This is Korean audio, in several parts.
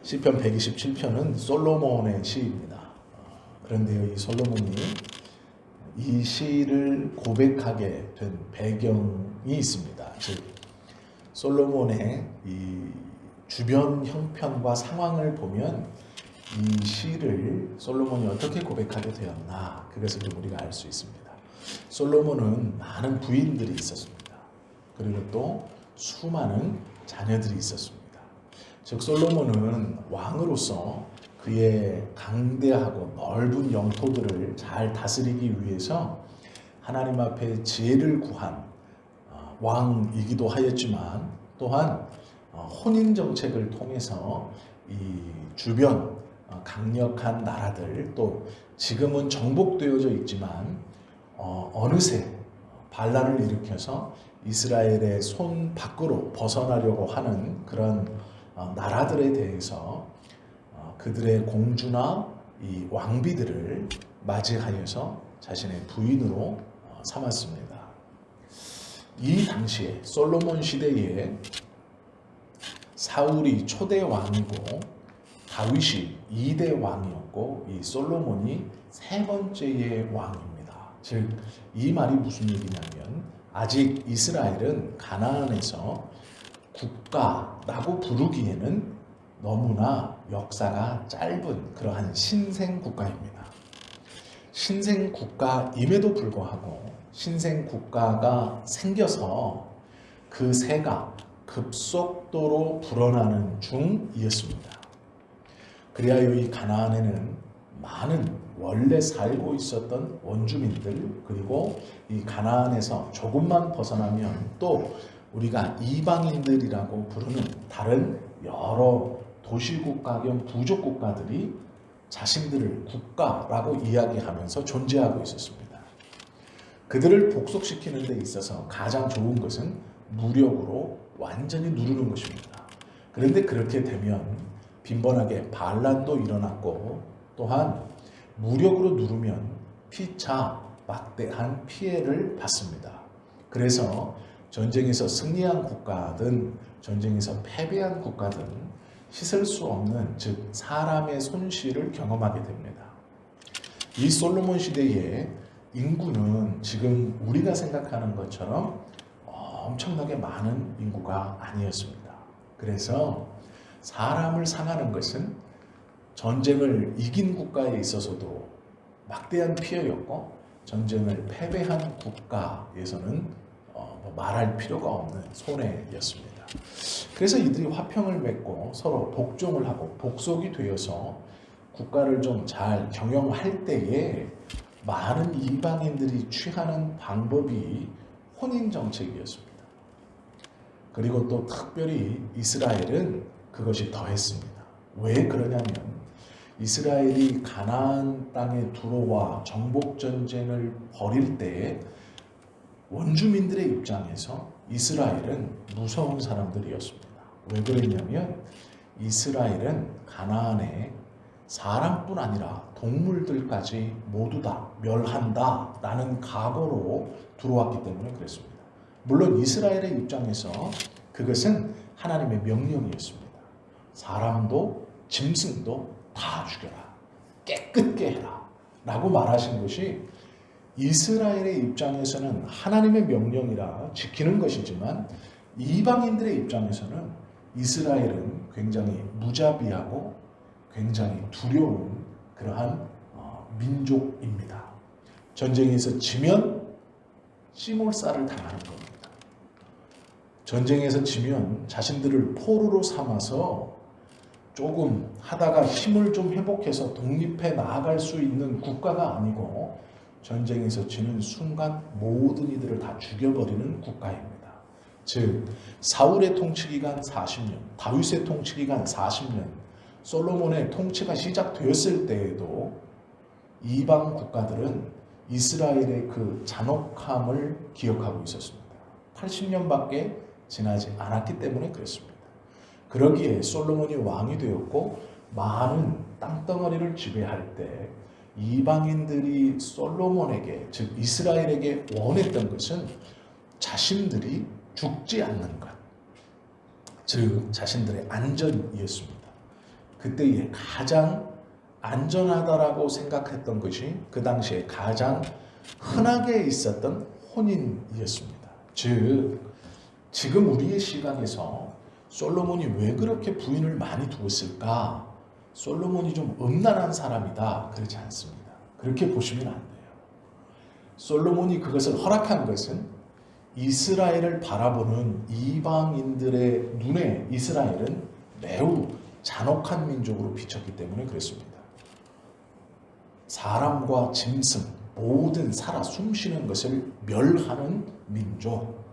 시편 127편은 솔로몬의 시입니다. 그런데요, 이 솔로몬이 이 시를 고백하게 된 배경이 있습니다. 즉 솔로몬의 이 주변 형편과 상황을 보면 이 시를 솔로몬이 어떻게 고백하게 되었나, 그것을 우리가 알 수 있습니다. 솔로몬은 많은 부인들이 있었습니다. 그리고 또 수많은 자녀들이 있었습니다. 즉 솔로몬은 왕으로서 그의 강대하고 넓은 영토들을 잘 다스리기 위해서 하나님 앞에 지혜를 구한 왕이기도 하였지만, 또한 혼인 정책을 통해서 이 주변 강력한 나라들, 또 지금은 정복되어져 있지만 어느새 반란을 일으켜서 이스라엘의 손 밖으로 벗어나려고 하는 그런 나라들에 대해서 그들의 공주나 이 왕비들을 맞이하여서 자신의 부인으로 삼았습니다. 이 당시에 솔로몬 시대에 사울이 초대 왕이고 다윗이 2대 왕이었고 이 솔로몬이 3번째의 왕입니다. 즉 이 말이 무슨 얘기냐면, 아직 이스라엘은 가나안에서 국가라고 부르기에는 너무나 역사가 짧은 그러한 신생 국가입니다. 신생 국가임에도 불구하고 신생 국가가 생겨서 그 새가 급속도로 불어나는 중이었습니다. 그리하여 이 가나안에는 많은 원래 살고 있었던 원주민들, 그리고 이 가나안에서 조금만 벗어나면 또 우리가 이방인들이라고 부르는 다른 여러 도시국가 겸 부족국가들이 자신들을 국가라고 이야기하면서 존재하고 있었습니다. 그들을 복속시키는 데 있어서 가장 좋은 것은 무력으로 완전히 누르는 것입니다. 그런데 그렇게 되면 빈번하게 반란도 일어났고, 또한 무력으로 누르면 피차 막대한 피해를 받습니다. 그래서 전쟁에서 승리한 국가든 전쟁에서 패배한 국가든 씻을 수 없는, 즉 사람의 손실을 경험하게 됩니다. 이 솔로몬 시대의 인구는 지금 우리가 생각하는 것처럼 엄청나게 많은 인구가 아니었습니다. 그래서 사람을 상하는 것은 전쟁을 이긴 국가에 있어서도 막대한 피해였고, 전쟁을 패배한 국가에서는 말할 필요가 없는 손해였습니다. 그래서 이들이 화평을 맺고 서로 복종을 하고 복속이 되어서 국가를 좀 잘 경영할 때에 많은 이방인들이 취하는 방법이 혼인 정책이었습니다. 그리고 또 특별히 이스라엘은 그것이 더했습니다. 왜 그러냐면, 이스라엘이 가나안 땅에 들어와 정복 전쟁을 벌일 때 원주민들의 입장에서 이스라엘은 무서운 사람들이었습니다. 왜 그랬냐면, 이스라엘은 가나안에 사람뿐 아니라 동물들까지 모두 다 멸한다 라는 각오로 들어왔기 때문에 그랬습니다. 물론 이스라엘의 입장에서 그것은 하나님의 명령이었습니다. 사람도 짐승도 다 죽여라, 깨끗게 해라 라고 말하신 것이 이스라엘의 입장에서는 하나님의 명령이라 지키는 것이지만, 이방인들의 입장에서는 이스라엘은 굉장히 무자비하고 굉장히 두려운 그러한 민족입니다. 전쟁에서 지면 씨몰살을 당하는 겁니다. 전쟁에서 지면 자신들을 포로로 삼아서 조금 하다가 힘을 좀 회복해서 독립해 나아갈 수 있는 국가가 아니고, 전쟁에서 지는 순간 모든 이들을 다 죽여버리는 국가입니다. 즉 사울의 통치기간 40년, 다윗의 통치기간 40년, 솔로몬의 통치가 시작되었을 때에도 이방 국가들은 이스라엘의 그 잔혹함을 기억하고 있었습니다. 80년밖에 지나지 않았기 때문에 그랬습니다. 그러기에 솔로몬이 왕이 되었고 많은 땅덩어리를 지배할 때 이방인들이 솔로몬에게, 즉 이스라엘에게 원했던 것은 자신들이 죽지 않는 것, 즉 자신들의 안전이었습니다. 그때에 가장 안전하다라고 생각했던 것이 그 당시에 가장 흔하게 있었던 혼인이었습니다. 즉 지금 우리의 시각에서 솔로몬이 왜 그렇게 부인을 많이 두었을까? 솔로몬이 좀 음란한 사람이다. 그렇지 않습니다. 그렇게 보시면 안 돼요. 솔로몬이 그것을 허락한 것은 이스라엘을 바라보는 이방인들의 눈에 이스라엘은 매우 잔혹한 민족으로 비쳤기 때문에 그랬습니다. 사람과 짐승, 모든 살아 숨쉬는 것을 멸하는 민족.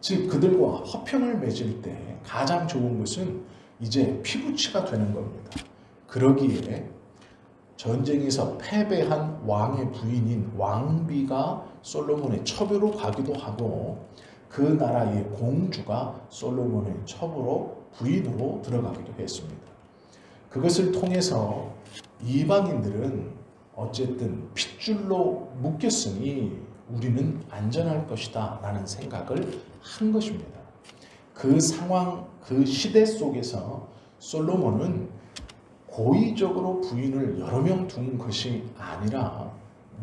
즉 그들과 화평을 맺을 때 가장 좋은 것은 이제 피부치가 되는 겁니다. 그러기에 전쟁에서 패배한 왕의 부인인 왕비가 솔로몬의 첩으로 가기도 하고 그 나라의 공주가 솔로몬의 첩으로 부인으로 들어가기도 했습니다. 그것을 통해서 이방인들은 어쨌든 핏줄로 묶였으니 우리는 안전할 것이다 라는 생각을 한 것입니다. 그 상황, 그 시대 속에서 솔로몬은 고의적으로 부인을 여러 명 둔 것이 아니라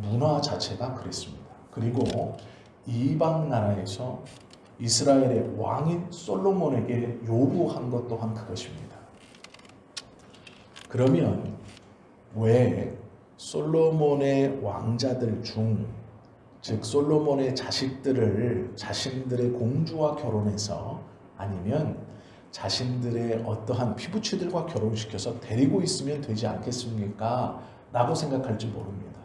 문화 자체가 그랬습니다. 그리고 이방 나라에서 이스라엘의 왕인 솔로몬에게 요구한 것 또한 그것입니다. 그러면 왜 솔로몬의 왕자들 중, 즉 솔로몬의 자식들을 자신들의 공주와 결혼해서 아니면 자신들의 어떠한 피부치들과 결혼시켜서 데리고 있으면 되지 않겠습니까? 라고 생각할지 모릅니다.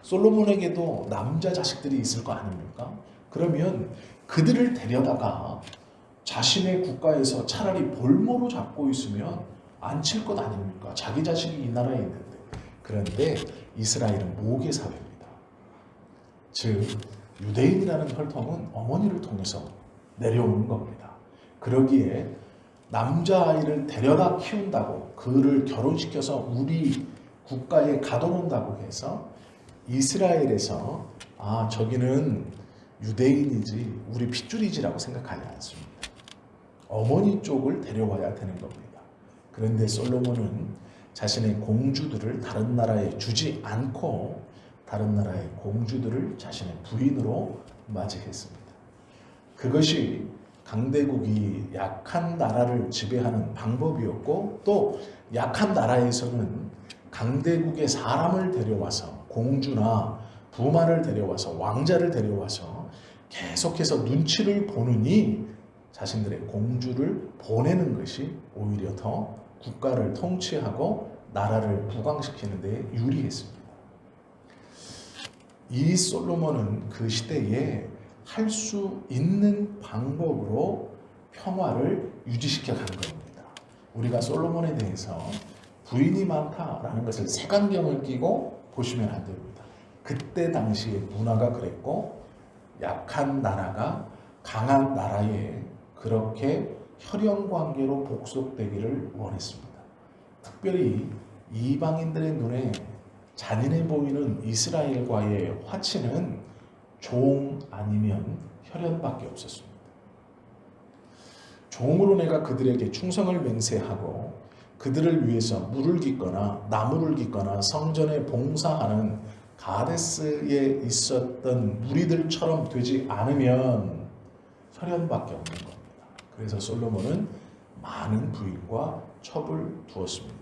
솔로몬에게도 남자 자식들이 있을 거 아닙니까? 그러면 그들을 데려다가 자신의 국가에서 차라리 볼모로 잡고 있으면 안 칠 것 아닙니까? 자기 자식이 이 나라에 있는데. 그런데 이스라엘은 모계 사회입니다. 즉 유대인이라는 혈통은 어머니를 통해서 내려오는 겁니다. 그러기에 남자아이를 데려다 키운다고 그를 결혼시켜서 우리 국가에 가둬놓는다고 해서 이스라엘에서 저기는 유대인이지 우리 핏줄이지라고 생각하지 않습니다. 어머니 쪽을 데려와야 되는 겁니다. 그런데 솔로몬은 자신의 공주들을 다른 나라에 주지 않고 다른 나라의 공주들을 자신의 부인으로 맞이했습니다. 그것이 강대국이 약한 나라를 지배하는 방법이었고 또 약한 나라에서는 강대국의 사람을 데려와서 공주나 부마를 데려와서 왕자를 데려와서 계속해서 눈치를 보느니 자신들의 공주를 보내는 것이 오히려 더 국가를 통치하고 나라를 부강시키는 데 유리했습니다. 이 솔로몬은 그 시대에 할 수 있는 방법으로 평화를 유지시켜 간 겁니다. 우리가 솔로몬에 대해서 부인이 많다라는 것을 색안경을 끼고 보시면 안 됩니다. 그때 당시의 문화가 그랬고 약한 나라가 강한 나라에 그렇게 혈연 관계로 복속되기를 원했습니다. 특별히 이방인들의 눈에 잔인해 보이는 이스라엘과의 화치는 종 아니면 혈연밖에 없었습니다. 종으로 내가 그들에게 충성을 맹세하고 그들을 위해서 물을 깃거나 나무를 깃거나 성전에 봉사하는 가데스에 있었던 무리들처럼 되지 않으면 혈연밖에 없는 겁니다. 그래서 솔로몬은 많은 부인과 첩을 두었습니다.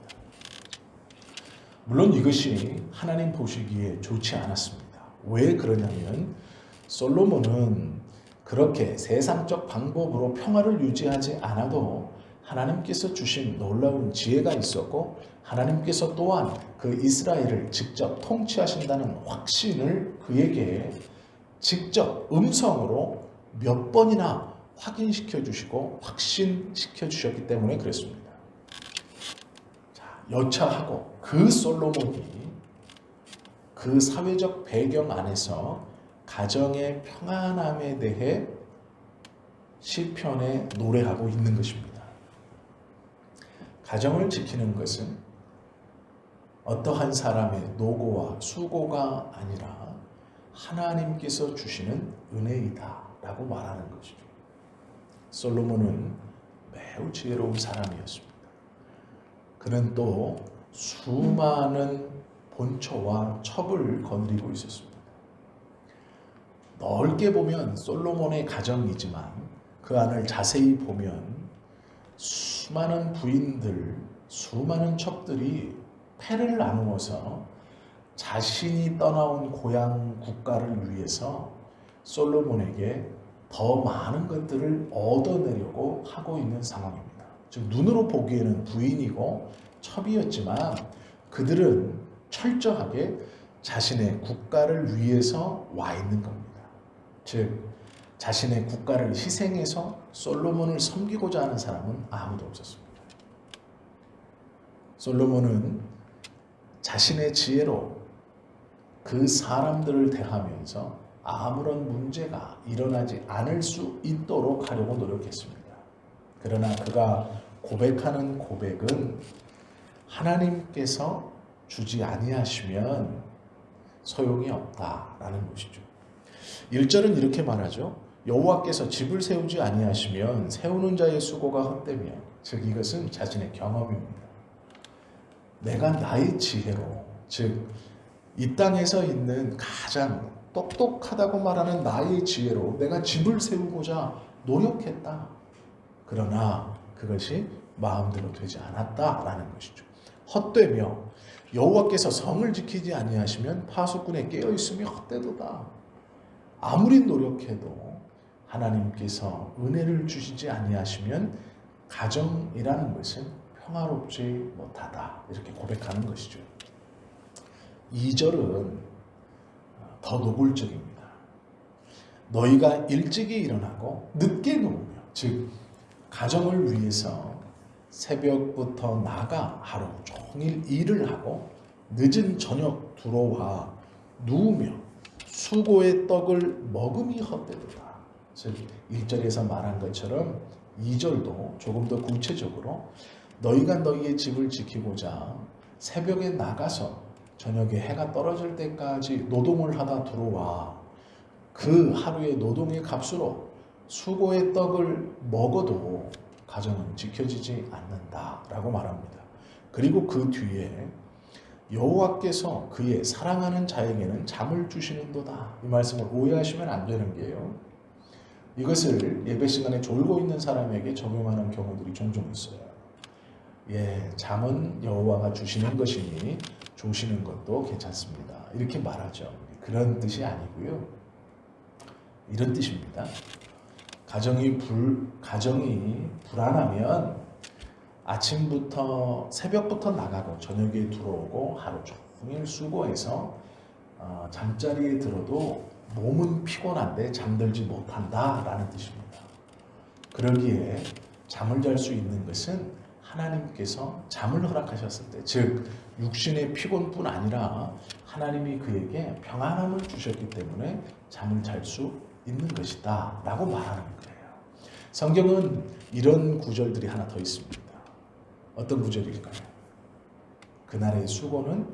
물론 이것이 하나님 보시기에 좋지 않았습니다. 왜 그러냐면 솔로몬은 그렇게 세상적 방법으로 평화를 유지하지 않아도 하나님께서 주신 놀라운 지혜가 있었고 하나님께서 또한 그 이스라엘을 직접 통치하신다는 확신을 그에게 직접 음성으로 몇 번이나 확인시켜 주시고 확신시켜 주셨기 때문에 그랬습니다. 자, 여차하고 그 솔로몬이 그 사회적 배경 안에서 가정의 평안함에 대해 시편에 노래하고 있는 것입니다. 가정을 지키는 것은 어떠한 사람의 노고와 수고가 아니라 하나님께서 주시는 은혜이다 라고 말하는 것이죠. 솔로몬은 매우 지혜로운 사람이었습니다. 그는 또 수많은 본초와 첩을 거느리고 있었습니다. 넓게 보면 솔로몬의 가정이지만 그 안을 자세히 보면 수많은 부인들, 수많은 첩들이 패를 나누어서 자신이 떠나온 고향 국가를 위해서 솔로몬에게 더 많은 것들을 얻어내려고 하고 있는 상황입니다. 즉 눈으로 보기에는 부인이고 첩이었지만 그들은 철저하게 자신의 국가를 위해서 와 있는 겁니다. 즉 자신의 국가를 희생해서 솔로몬을 섬기고자 하는 사람은 아무도 없었습니다. 솔로몬은 자신의 지혜로 그 사람들을 대하면서 아무런 문제가 일어나지 않을 수 있도록 하려고 노력했습니다. 그러나 그가 고백하는 고백은 하나님께서 주지 아니하시면 소용이 없다라는 것이죠. 1절은 이렇게 말하죠. 여호와께서 집을 세우지 아니하시면 세우는 자의 수고가 헛되며, 즉 이것은 자신의 경험입니다. 내가 나의 지혜로, 즉 이 땅에서 있는 가장 똑똑하다고 말하는 나의 지혜로 내가 집을 세우고자 노력했다. 그러나 그것이 마음대로 되지 않았다라는 것이죠. 헛되며 여호와께서 성을 지키지 아니하시면 파수꾼에 깨어있음이 헛되도다. 아무리 노력해도 하나님께서 은혜를 주시지 아니하시면 가정이라는 것은 평화롭지 못하다. 이렇게 고백하는 것이죠. 2절은 더 노골적입니다. 너희가 일찍이 일어나고 늦게 누우며, 즉 가정을 위해서 새벽부터 나가 하루 종일 일을 하고 늦은 저녁 들어와 누우며 수고의 떡을 먹음이 헛되도다. 즉 1절에서 말한 것처럼 2절도 조금 더 구체적으로 너희가 너희의 집을 지키고자 새벽에 나가서 저녁에 해가 떨어질 때까지 노동을 하다 들어와 그 하루의 노동의 값으로 수고의 떡을 먹어도 가정은 지켜지지 않는다라고 말합니다. 그리고 그 뒤에 여호와께서 그의 사랑하는 자에게는 잠을 주시는도다. 이 말씀을 오해하시면 안 되는 게요. 이것을 예배 시간에 졸고 있는 사람에게 적용하는 경우들이 종종 있어요. 잠은 여호와가 주시는 것이니 주시는 것도 괜찮습니다. 이렇게 말하죠. 그런 뜻이 아니고요. 이런 뜻입니다. 가정이 불안하면 아침부터 새벽부터 나가고 저녁에 들어오고 하루 종일 수고해서 잠자리에 들어도 몸은 피곤한데 잠들지 못한다라는 뜻입니다. 그러기에 잠을 잘 수 있는 것은 하나님께서 잠을 허락하셨을 때, 즉 육신의 피곤뿐 아니라 하나님이 그에게 평안함을 주셨기 때문에 잠을 잘 수 있는 것이다 라고 말하는 거예요. 성경은 이런 구절들이 하나 더 있습니다. 어떤 구절일까요? 그날의 수고는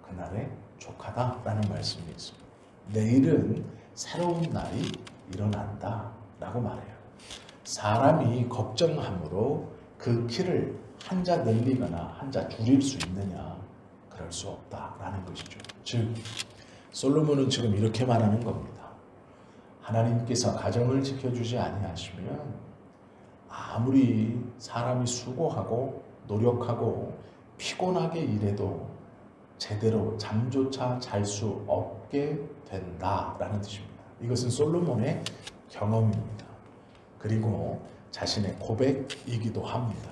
그날의 족하다라는 말씀이 있습니다. 내일은 새로운 날이 일어난다 라고 말해요. 사람이 걱정함으로 그 키를 한자 늘리거나 한자 줄일 수 있느냐? 그럴 수 없다라는 것이죠. 즉 솔로몬은 지금 이렇게 말하는 겁니다. 하나님께서 가정을 지켜주지 아니하시면 아무리 사람이 수고하고 노력하고 피곤하게 일해도 제대로 잠조차 잘 수 없게 된다라는 뜻입니다. 이것은 솔로몬의 경험입니다. 그리고 자신의 고백이기도 합니다.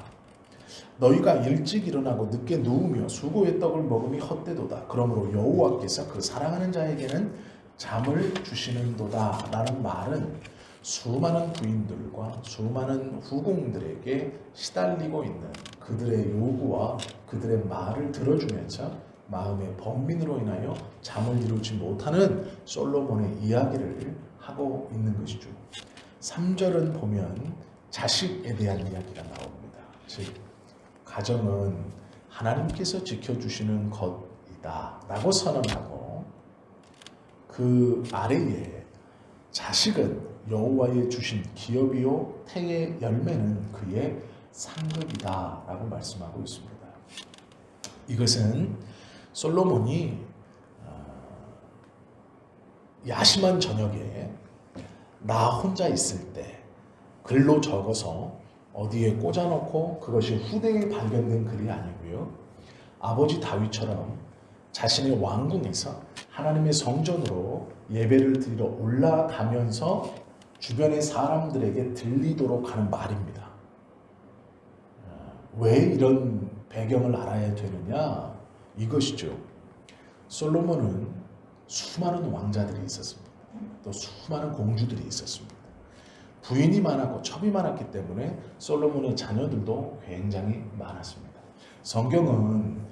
너희가 일찍 일어나고 늦게 누우며 수고의 떡을 먹음이 헛되도다. 그러므로 여호와께서 그 사랑하는 자에게는 잠을 주시는도다 라는 말은 수많은 부인들과 수많은 후궁들에게 시달리고 있는 그들의 요구와 그들의 말을 들어주면서 마음의 번민으로 인하여 잠을 이루지 못하는 솔로몬의 이야기를 하고 있는 것이죠. 3절은 보면 자식에 대한 이야기가 나옵니다. 즉 가정은 하나님께서 지켜주시는 것이다 라고 선언하고 그 아래에 자식은 여호와의 주신 기업이요 태의 열매는 그의 상급이다 라고 말씀하고 있습니다. 이것은 솔로몬이 야심한 저녁에 나 혼자 있을 때 글로 적어서 어디에 꽂아놓고 그것이 후대에 발견된 글이 아니고요. 아버지 다윗처럼 자신의 왕궁에서 하나님의 성전으로 예배를 드리러 올라가면서 주변의 사람들에게 들리도록 하는 말입니다. 왜 이런 배경을 알아야 되느냐? 이것이죠. 솔로몬은 수많은 왕자들이 있었습니다. 또 수많은 공주들이 있었습니다. 부인이 많았고 첩이 많았기 때문에 솔로몬의 자녀들도 굉장히 많았습니다. 성경은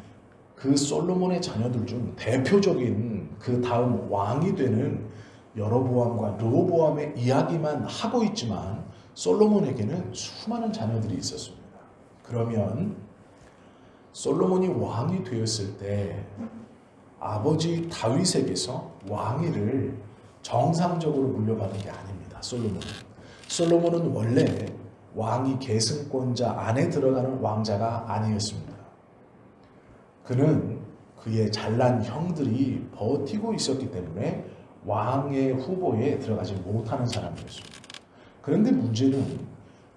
그 솔로몬의 자녀들 중 대표적인 그 다음 왕이 되는 여로보암과 르호보암의 이야기만 하고 있지만 솔로몬에게는 수많은 자녀들이 있었습니다. 그러면 솔로몬이 왕이 되었을 때 아버지 다윗에게서 왕위를 정상적으로 물려받은 게 아닙니다. 솔로몬은 원래 왕위 계승권자 안에 들어가는 왕자가 아니었습니다. 그는 그의 잘난 형들이 버티고 있었기 때문에 왕의 후보에 들어가지 못하는 사람이었습니다. 그런데 문제는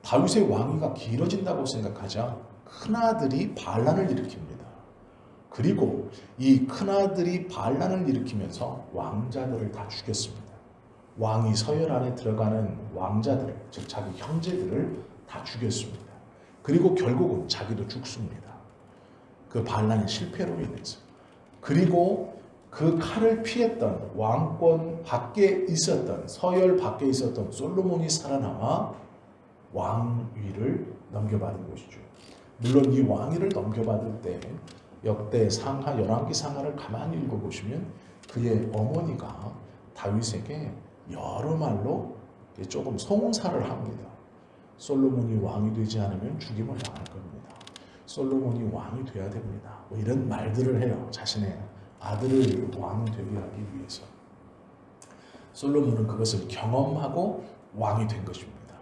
다윗의 왕위가 길어진다고 생각하자 큰아들이 반란을 일으킵니다. 그리고 이 큰아들이 반란을 일으키면서 왕자들을 다 죽였습니다. 왕이 서열 안에 들어가는 왕자들, 즉 자기 형제들을 다 죽였습니다. 그리고 결국은 자기도 죽습니다. 그 반란의 실패로 인해서. 그리고 그 칼을 피했던 왕권 밖에 있었던, 서열 밖에 있었던 솔로몬이 살아남아 왕위를 넘겨받은 것이죠. 물론 이 왕위를 넘겨받을 때 역대 상하, 열왕기 상하를 가만히 읽어보시면 그의 어머니가 다윗에게 여러 말로 조금 송사를 합니다. 솔로몬이 왕이 되지 않으면 죽임을 당할 겁니다. 솔로몬이 왕이 돼야 됩니다. 뭐 이런 말들을 해요. 자신의 아들을 왕이 되게 하기 위해서. 솔로몬은 그것을 경험하고 왕이 된 것입니다.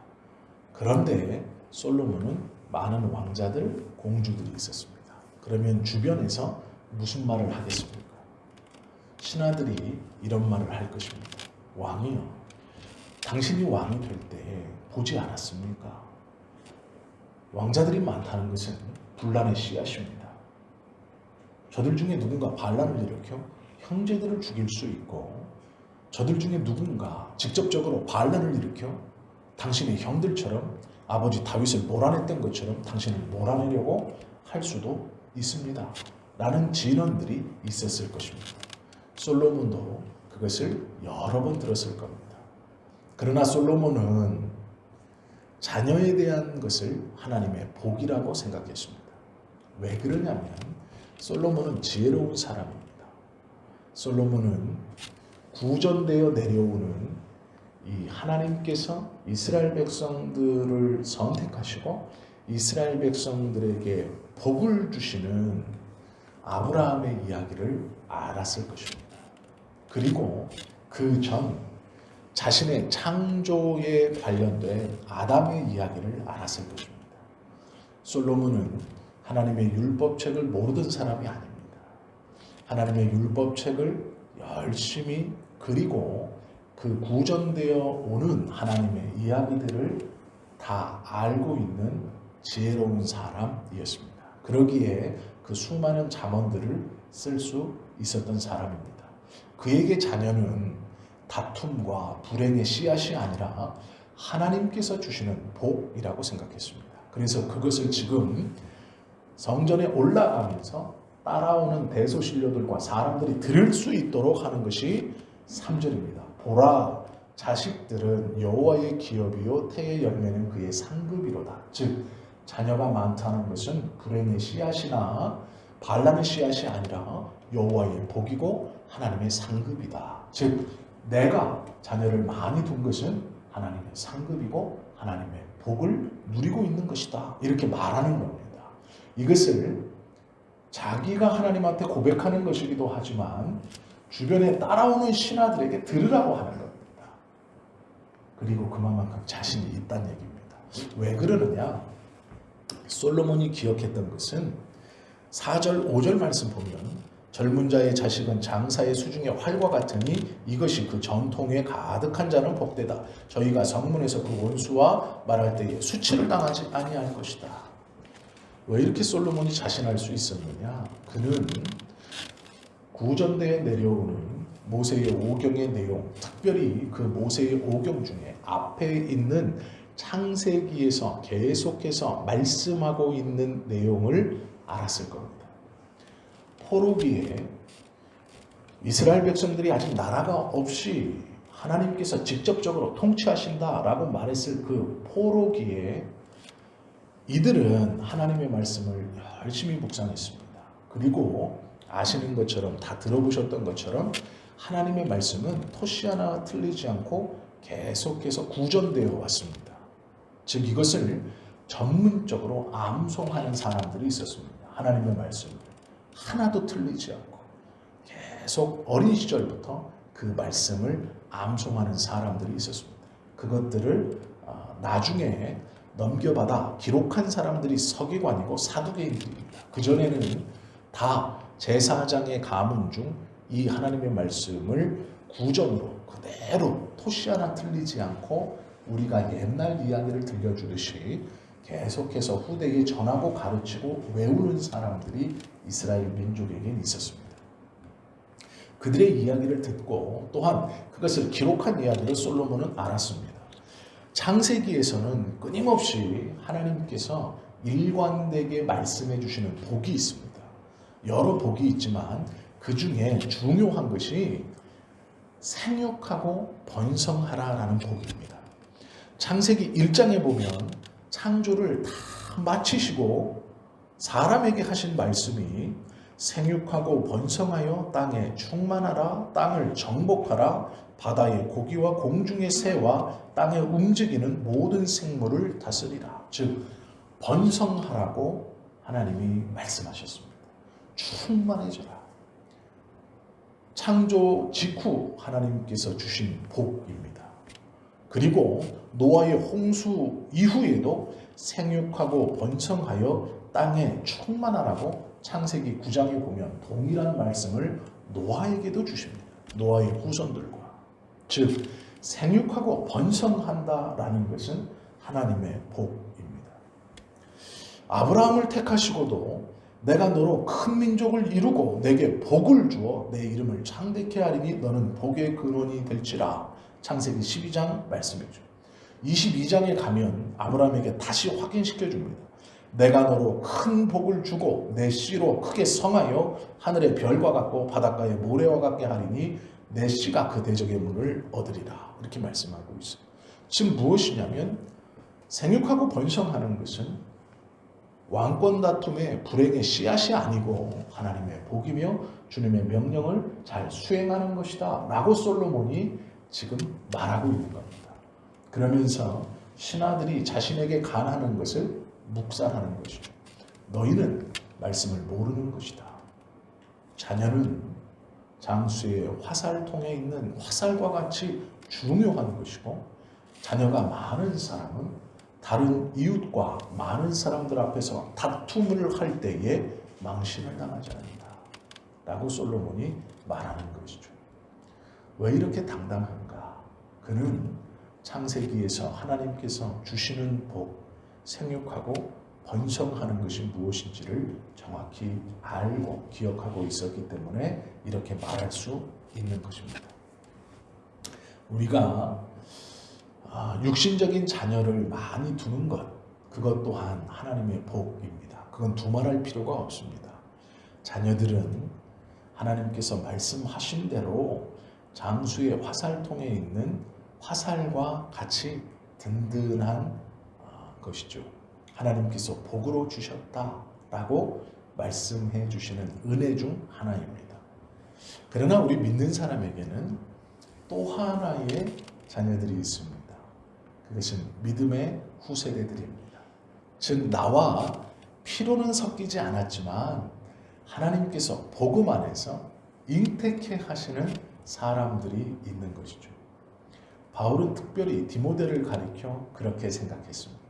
그런데 솔로몬은 많은 왕자들, 공주들이 있었습니다. 그러면 주변에서 무슨 말을 하겠습니까? 신하들이 이런 말을 할 것입니다. 왕이요, 당신이 왕이 될 때 보지 않았습니까? 왕자들이 많다는 것은 분란의 씨앗입니다. 저들 중에 누군가 반란을 일으켜 형제들을 죽일 수 있고, 저들 중에 누군가 직접적으로 반란을 일으켜 당신의 형들처럼 아버지 다윗을 몰아냈던 것처럼 당신을 몰아내려고 할 수도 있습니다. 라는 진언들이 있었을 것입니다. 솔로몬도 그것을 여러 번 들었을 겁니다. 그러나 솔로몬은 자녀에 대한 것을 하나님의 복이라고 생각했습니다. 왜 그러냐면 솔로몬은 지혜로운 사람입니다. 솔로몬은 구전되어 내려오는 이 하나님께서 이스라엘 백성들을 선택하시고 이스라엘 백성들에게 복을 주시는 아브라함의 이야기를 알았을 것입니다. 그리고 그 전 자신의 창조에 관련된 아담의 이야기를 알았을 것입니다. 솔로몬은 하나님의 율법책을 모르던 사람이 아닙니다. 하나님의 율법책을 열심히 그리고 그 구전되어 오는 하나님의 이야기들을 다 알고 있는 지혜로운 사람이었습니다. 그러기에 그 수많은 잠언들을 쓸 수 있었던 사람입니다. 그에게 자녀는 다툼과 불행의 씨앗이 아니라 하나님께서 주시는 복이라고 생각했습니다. 그래서 그것을 지금 성전에 올라가면서 따라오는 대소신료들과 사람들이 들을 수 있도록 하는 것이 3절입니다. 보라, 자식들은 여호와의 기업이요 태의 열매는 그의 상급이로다. 즉 자녀가 많다는 것은 불행의 씨앗이나 반란의 씨앗이 아니라 여호와의 복이고 하나님의 상급이다. 즉 내가 자녀를 많이 둔 것은 하나님의 상급이고 하나님의 복을 누리고 있는 것이다. 이렇게 말하는 겁니다. 이것을 자기가 하나님한테 고백하는 것이기도 하지만 주변에 따라오는 신하들에게 들으라고 하는 겁니다. 그리고 그만큼 자신이 있다는 얘기입니다. 왜 그러느냐? 솔로몬이 기억했던 것은 4절, 5절 말씀 보면 젊은 자의 자식은 장사의 수중에 활과 같으니 이것이 그 전통에 가득한 자는 복되다. 저희가 성문에서 그 원수와 말할 때에 수치를 당하지 아니할 것이다. 왜 이렇게 솔로몬이 자신할 수 있었느냐? 그는 구전대에 내려오는 모세의 오경의 내용, 특별히 그 모세의 오경 중에 앞에 있는 창세기에서 계속해서 말씀하고 있는 내용을 알았을 겁니다. 포로기에 이스라엘 백성들이 아직 나라가 없이 하나님께서 직접적으로 통치하신다라고 말했을 그 포로기에 이들은 하나님의 말씀을 열심히 묵상했습니다. 그리고 아시는 것처럼, 다 들어보셨던 것처럼 하나님의 말씀은 토시 하나 틀리지 않고 계속해서 구전되어 왔습니다. 즉 이것을 전문적으로 암송하는 사람들이 있었습니다. 하나님의 말씀을 하나도 틀리지 않고 계속 어린 시절부터 그 말씀을 암송하는 사람들이 있었습니다. 그것들을 나중에 넘겨받아 기록한 사람들이 서기관이고 사두개인들입니다. 그전에는 다 제사장의 가문 중 이 하나님의 말씀을 구전으로 그대로 토시 하나 틀리지 않고 우리가 옛날 이야기를 들려주듯이 계속해서 후대에 전하고 가르치고 외우는 사람들이 이스라엘 민족에겐 있었습니다. 그들의 이야기를 듣고 또한 그것을 기록한 이야기를 솔로몬은 알았습니다. 창세기에서는 끊임없이 하나님께서 일관되게 말씀해 주시는 복이 있습니다. 여러 복이 있지만 그 중에 중요한 것이 생육하고 번성하라라는 복입니다. 창세기 1장에 보면 창조를 다 마치시고 사람에게 하신 말씀이 생육하고 번성하여 땅에 충만하라, 땅을 정복하라, 바다의 고기와 공중의 새와 땅에 움직이는 모든 생물을 다스리라. 즉 번성하라고 하나님이 말씀하셨습니다. 충만해져라. 창조 직후 하나님께서 주신 복입니다. 그리고 노아의 홍수 이후에도 생육하고 번성하여 땅에 충만하라고 창세기 9장에 보면 동일한 말씀을 노아에게도 주십니다. 노아의 후손들과. 즉 생육하고 번성한다라는 것은 하나님의 복입니다. 아브라함을 택하시고도 내가 너로 큰 민족을 이루고 내게 복을 주어 내 이름을 창대케 하리니 너는 복의 근원이 될지라. 창세기 12장 말씀이죠. 22장에 가면 아브라함에게 다시 확인시켜 줍니다. 내가 너로 큰 복을 주고 내 씨로 크게 성하여 하늘의 별과 같고 바닷가의 모래와 같게 하리니 내 씨가 그 대적의 문을 얻으리라. 이렇게 말씀하고 있어요. 지금 무엇이냐면 생육하고 번성하는 것은 왕권 다툼의 불행의 씨앗이 아니고 하나님의 복이며 주님의 명령을 잘 수행하는 것이다 라고 솔로몬이 지금 말하고 있는 겁니다. 그러면서 신하들이 자신에게 간하는 것을 묵살하는 것이죠. 너희는 말씀을 모르는 것이다. 자녀는 장수의 화살통에 있는 화살과 같이 중요한 것이고 자녀가 많은 사람은 다른 이웃과 많은 사람들 앞에서 다툼을 할 때에 망신을 당하지 않는다 라고 솔로몬이 말하는 것이죠. 왜 이렇게 당당한가? 그는 창세기에서 하나님께서 주시는 복, 생육하고 번성하는 것이 무엇인지를 정확히 알고 기억하고 있었기 때문에 이렇게 말할 수 있는 것입니다. 우리가 육신적인 자녀를 많이 두는 것, 그것 또한 하나님의 복입니다. 그건 두말할 필요가 없습니다. 자녀들은 하나님께서 말씀하신 대로 장수의 화살통에 있는 화살과 같이 든든한 것이죠. 하나님께서 복으로 주셨다라고 말씀해 주시는 은혜 중 하나입니다. 그러나 우리 믿는 사람에게는 또 하나의 자녀들이 있습니다. 그것은 믿음의 후세대들입니다. 즉 나와 피로는 섞이지 않았지만 하나님께서 복음 안에서 잉태케 하시는 사람들이 있는 것이죠. 바울은 특별히 디모데를 가리켜 그렇게 생각했습니다.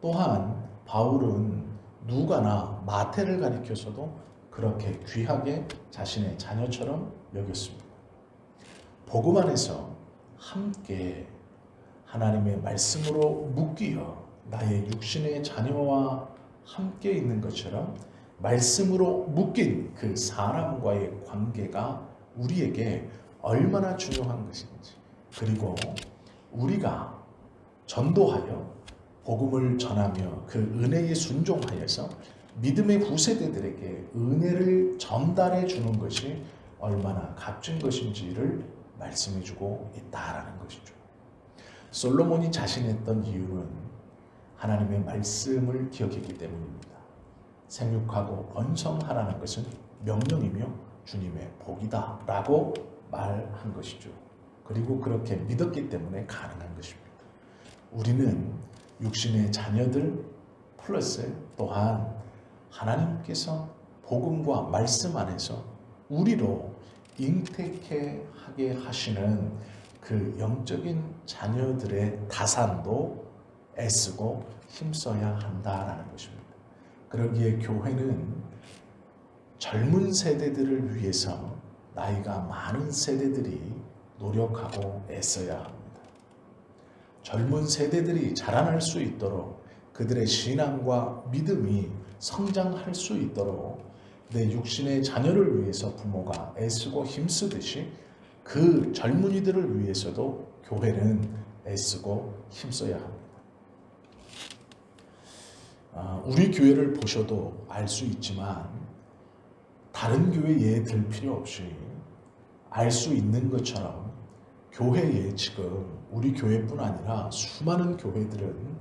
또한 바울은 누가나 마태를 가리켜서도 그렇게 귀하게 자신의 자녀처럼 여겼습니다. 복음 안에서 함께 하나님의 말씀으로 묶이어 나의 육신의 자녀와 함께 있는 것처럼 말씀으로 묶인 그 사람과의 관계가 우리에게 얼마나 중요한 것인지, 그리고 우리가 전도하여 복음을 전하며 그 은혜에 순종하여서 믿음의 후세대들에게 은혜를 전달해 주는 것이 얼마나 값진 것인지를 말씀해 주고 있다라는 것이죠. 솔로몬이 자신했던 이유는 하나님의 말씀을 기억했기 때문입니다. 생육하고 번성하라는 것은 명령이며 주님의 복이다 라고 말한 것이죠. 그리고 그렇게 믿었기 때문에 가능한 것입니다. 우리는 육신의 자녀들 플러스 또한 하나님께서 복음과 말씀 안에서 우리로 잉태케 하게 하시는 그 영적인 자녀들의 다산도 애쓰고 힘써야 한다라는 것입니다. 그러기에 교회는 젊은 세대들을 위해서 나이가 많은 세대들이 노력하고 애써야 합니다. 젊은 세대들이 자라날 수 있도록 그들의 신앙과 믿음이 성장할 수 있도록 내 육신의 자녀를 위해서 부모가 애쓰고 힘쓰듯이 그 젊은이들을 위해서도 교회는 애쓰고 힘써야 합니다. 우리 교회를 보셔도 알 수 있지만 다른 교회 예에 들 필요 없이 알 수 있는 것처럼 교회에 지금 우리 교회뿐 아니라 수많은 교회들은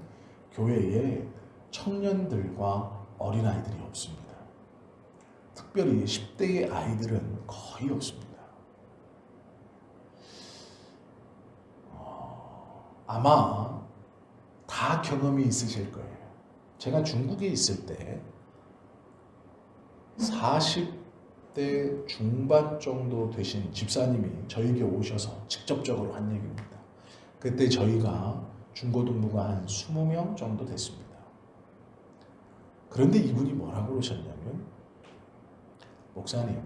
교회에 청년들과 어린아이들이 없습니다. 특별히 10대의 아이들은 거의 없습니다. 아마 다 경험이 있으실 거예요. 제가 중국에 있을 때 40대 중반 정도 되신 집사님이 저에게 오셔서 직접적으로 한 얘기입니다. 그때 저희가 중고등부가 한 20명 정도 됐습니다. 그런데 이분이 뭐라고 그러셨냐면, 목사님,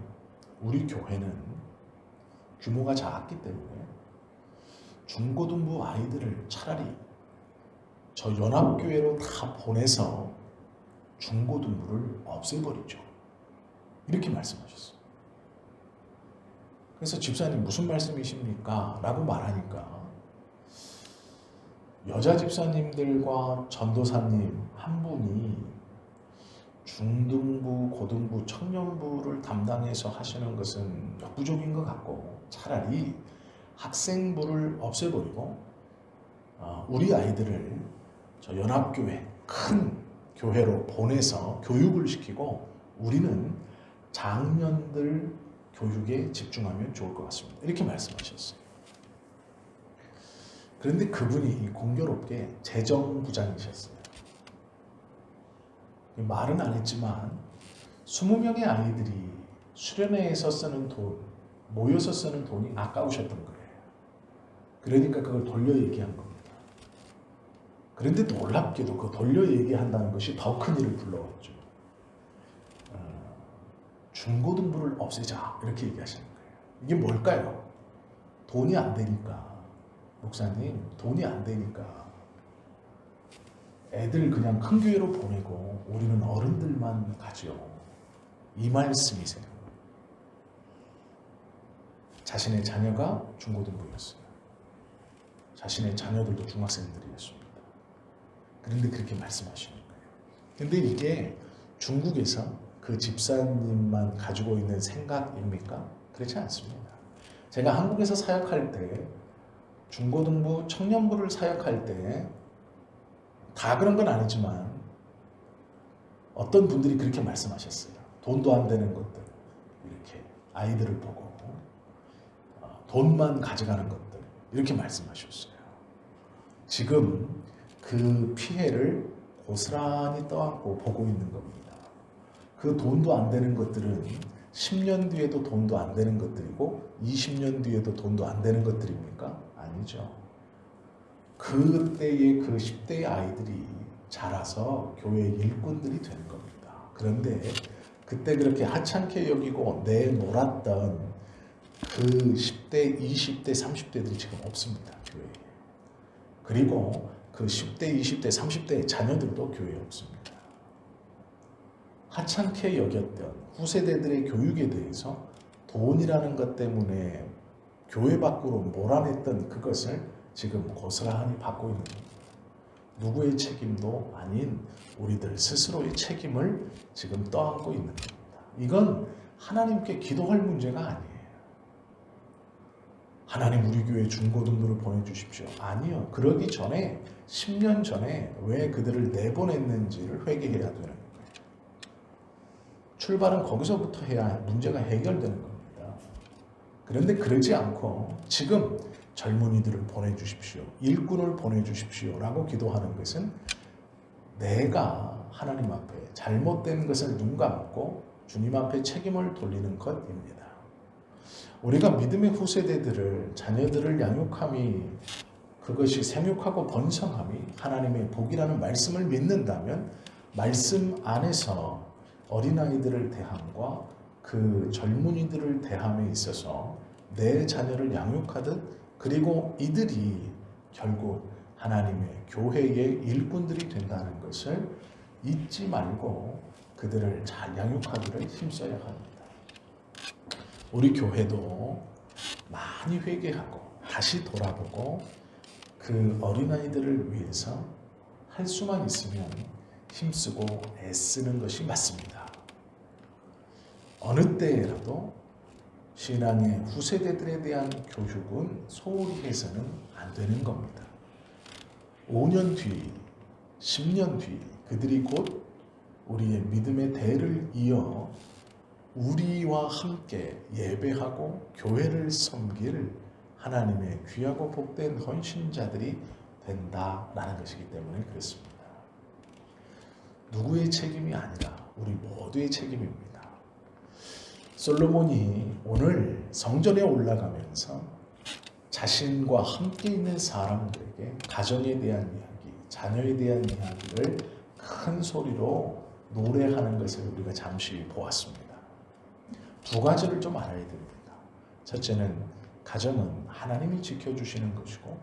우리 교회는 규모가 작기 때문에 중고등부 아이들을 차라리 저 연합교회로 다 보내서 중고등부를 없애버리죠. 이렇게 말씀하셨어요. 그래서 집사님 무슨 말씀이십니까? 라고 말하니까 여자 집사님들과 전도사님 한 분이 중등부, 고등부, 청년부를 담당해서 하시는 것은 역부족인 것 같고 차라리 학생부를 없애버리고 우리 아이들을 저 연합교회 큰 교회로 보내서 교육을 시키고 우리는 장년들 교육에 집중하면 좋을 것 같습니다. 이렇게 말씀하셨어요. 그런데 그분이 공교롭게 재정부장이셨어요. 말은 안 했지만 20명의 아이들이 수련회에서 쓰는 돈, 모여서 쓰는 돈이 아까우셨던 거예요. 그러니까 그걸 돌려 얘기한 겁니다. 그런데 놀랍게도 그 돌려 얘기한다는 것이 더 큰 일을 불러왔죠. 중고등부를 없애자 이렇게 얘기하시는 거예요. 이게 뭘까요? 돈이 안 되니까. 목사님, 돈이 안 되니까 애들 그냥 큰 교회로 보내고 우리는 어른들만 가죠. 이 말씀이세요. 자신의 자녀가 중고등부였어요. 자신의 자녀들도 중학생들이었습니다. 그런데 그렇게 말씀하시는 거예요. 근데 이게 중국에서 그 집사님만 가지고 있는 생각입니까? 그렇지 않습니다. 제가 한국에서 사역할 때 중고등부, 청년부를 사역할 때 다 그런 건 아니지만 어떤 분들이 그렇게 말씀하셨어요. 돈도 안 되는 것들, 이렇게 아이들을 보고 돈만 가져가는 것들, 이렇게 말씀하셨어요. 지금 그 피해를 고스란히 떠안고 보고 있는 겁니다. 그 돈도 안 되는 것들은 10년 뒤에도 돈도 안 되는 것들이고 20년 뒤에도 돈도 안 되는 것들입니까? 아니죠. 그때의 그 10대의 아이들이 자라서 교회의 일꾼들이 되는 겁니다. 그런데 그때 그렇게 하찮게 여기고 내몰았던 그 10대, 20대, 30대들이 지금 없습니다. 교회에. 그리고 그 10대, 20대, 30대의 자녀들도 교회에 없습니다. 하찮게 여겼던 후세대들의 교육에 대해서 돈이라는 것 때문에 교회 밖으로 몰아냈던 그것을 지금 고스란히 받고 있는 겁니다. 누구의 책임도 아닌 우리들 스스로의 책임을 지금 떠안고 있는 겁니다. 이건 하나님께 기도할 문제가 아니에요. 하나님 우리 교회 중고등부를 보내주십시오. 아니요. 그러기 전에 10년 전에 왜 그들을 내보냈는지를 회개해야 되는 거예요. 출발은 거기서부터 해야 문제가 해결되는 겁니다. 그런데 그러지 않고 지금 젊은이들을 보내주십시오. 일꾼을 보내주십시오. 라고 기도하는 것은 내가 하나님 앞에 잘못된 것을 눈 감고 주님 앞에 책임을 돌리는 것입니다. 우리가 믿음의 후세대들을 자녀들을 양육함이 그것이 생육하고 번성함이 하나님의 복이라는 말씀을 믿는다면 말씀 안에서 어린아이들을 대함과 그 젊은이들을 대함에 있어서 내 자녀를 양육하듯 그리고 이들이 결국 하나님의 교회의 일꾼들이 된다는 것을 잊지 말고 그들을 잘 양육하기를 힘써야 합니다. 우리 교회도 많이 회개하고 다시 돌아보고 그 어린아이들을 위해서 할 수만 있으면 힘쓰고 애쓰는 것이 맞습니다. 어느 때라도 신앙의 후세대들에 대한 교육은 소홀히 해서는 안 되는 겁니다. 5년 뒤, 10년 뒤 그들이 곧 우리의 믿음의 대를 이어 우리와 함께 예배하고 교회를 섬길 하나님의 귀하고 복된 헌신자들이 된다라는 것이기 때문에 그렇습니다. 누구의 책임이 아니라 우리 모두의 책임입니다. 솔로몬이 오늘 성전에 올라가면서 자신과 함께 있는 사람들에게 가정에 대한 이야기, 자녀에 대한 이야기를 큰 소리로 노래하는 것을 우리가 잠시 보았습니다. 두 가지를 좀 알아야 됩니다. 첫째는 가정은 하나님이 지켜주시는 것이고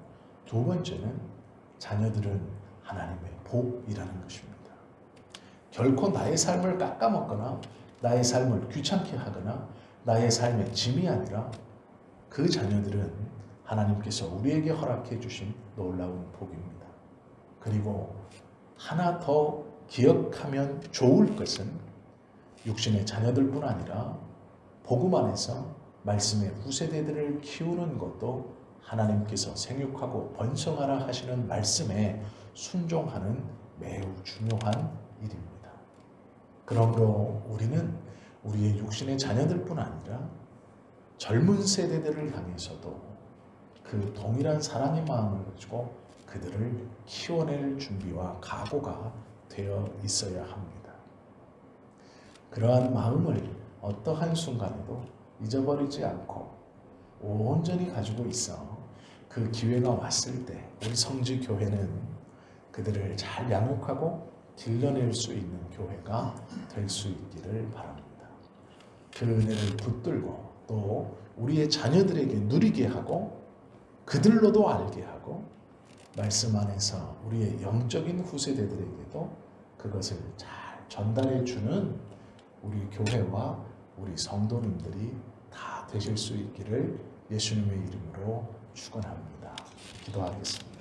두 번째는 자녀들은 하나님의 복이라는 것입니다. 결코 나의 삶을 깎아먹거나 나의 삶을 귀찮게 하거나 나의 삶의 짐이 아니라 그 자녀들은 하나님께서 우리에게 허락해 주신 놀라운 복입니다. 그리고 하나 더 기억하면 좋을 것은 육신의 자녀들뿐 아니라 복음 안에서 말씀의 후세대들을 키우는 것도 하나님께서 생육하고 번성하라 하시는 말씀에 순종하는 매우 중요한 일입니다. 그러므로 우리는 우리의 육신의 자녀들뿐 아니라 젊은 세대들을 향해서도 그 동일한 사랑의 마음을 가지고 그들을 키워낼 준비와 각오가 되어 있어야 합니다. 그러한 마음을 어떠한 순간에도 잊어버리지 않고 온전히 가지고 있어 그 기회가 왔을 때 우리 성지교회는 그들을 잘 양육하고 길러낼 수 있는 교회가 될 수 있기를 바랍니다. 그 은혜를 붙들고 또 우리의 자녀들에게 누리게 하고 그들로도 알게 하고 말씀 안에서 우리의 영적인 후세대들에게도 그것을 잘 전달해 주는 우리 교회와 우리 성도님들이 다 되실 수 있기를 예수님의 이름으로 축원합니다. 기도하겠습니다.